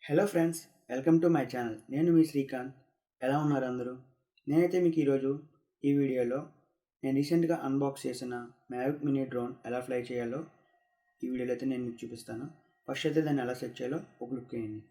Hello friends, welcome to my channel. నేను మీ శ్రీకాంత్. ఎలా ఉన్నారు అందరూ? నేనైతే మీకు ఈరోజు ఈ వీడియోలో నేను రీసెంట్గా అన్బాక్స్ చేసిన మ్యావిక్ మినీ డ్రోన్ ఎలా ఫ్లై చేయాలో ఈ వీడియోలో అయితే నేను మీకు చూపిస్తాను. ఫస్ట్ అయితే దాన్ని ఎలా సెట్ చేయాలో ఒక లుక్ వేయండి.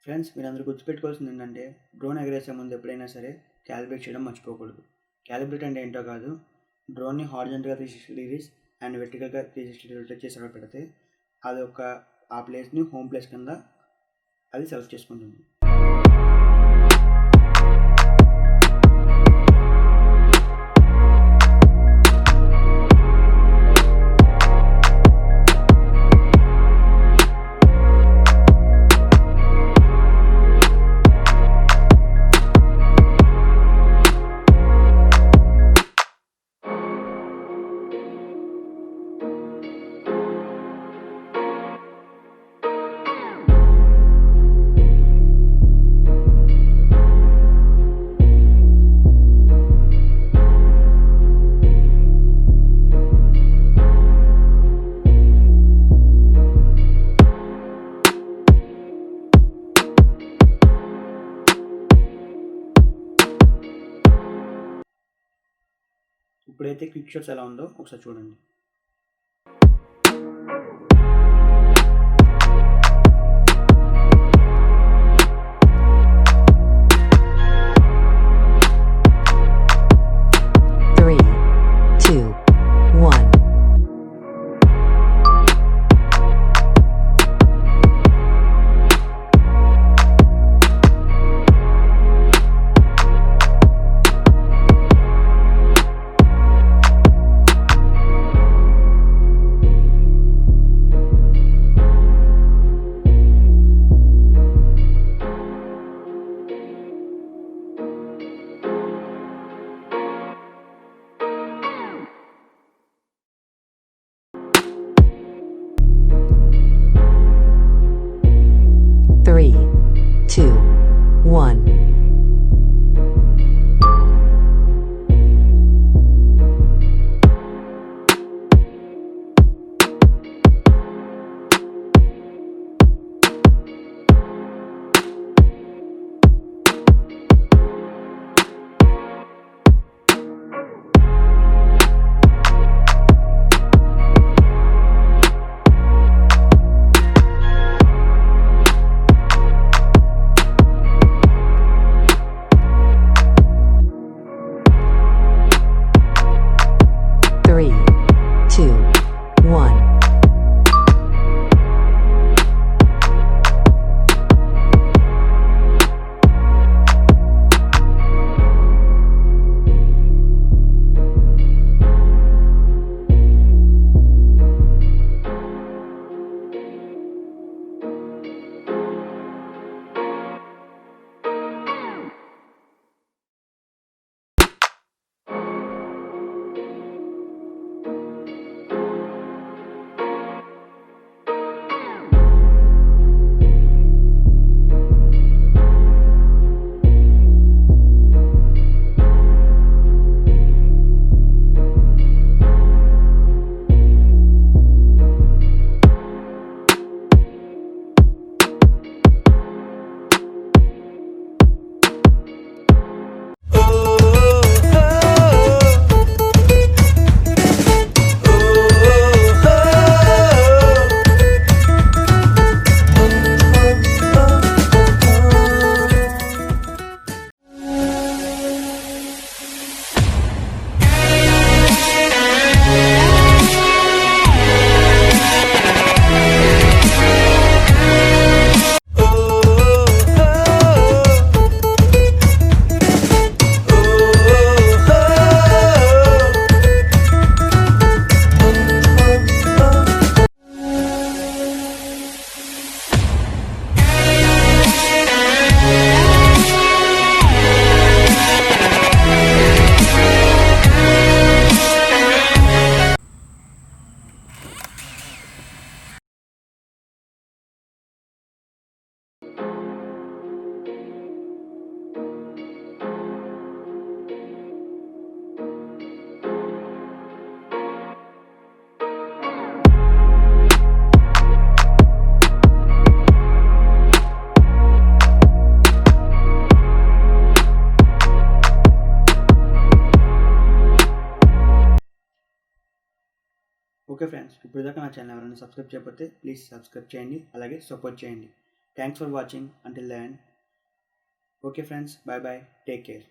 ఫ్రెండ్స్, మీరు అందరూ గుర్తుపెట్టుకోవాల్సింది ఏంటంటే డ్రోన్ ఎగరేసే ముందు ఎప్పుడైనా సరే క్యాలిబ్రేట్ చేయడం మర్చిపోకూడదు. క్యాలిబ్రేట్ అంటే ఏంటో కాదు, డ్రోన్ని హారిజంటల్గా 360 డిగ్రీస్ అండ్ వెర్టికల్గా 360 డిగ్రీస్ రొటేట్ చేసి అక్కడ పెడితే అది ఆ ప్లేస్ని హోమ్ ప్లేస్ కింద అది సెలెక్ట్ చేసుకుంటుంది. ఇప్పుడైతే క్విక్ షాట్స్ ఎలా ఉందో ఒకసారి చూడండి. ఓకే ఫ్రెండ్స్, ఇప్పుడు దాకా నా ఛానల్ ఎవరైనా సబ్స్క్రైబ్ చేయకపోతే ప్లీజ్ సబ్స్క్రైబ్ చేయండి, అలాగే సపోర్ట్ చేయండి. Thanks for watching until then. Okay friends, bye bye, take care.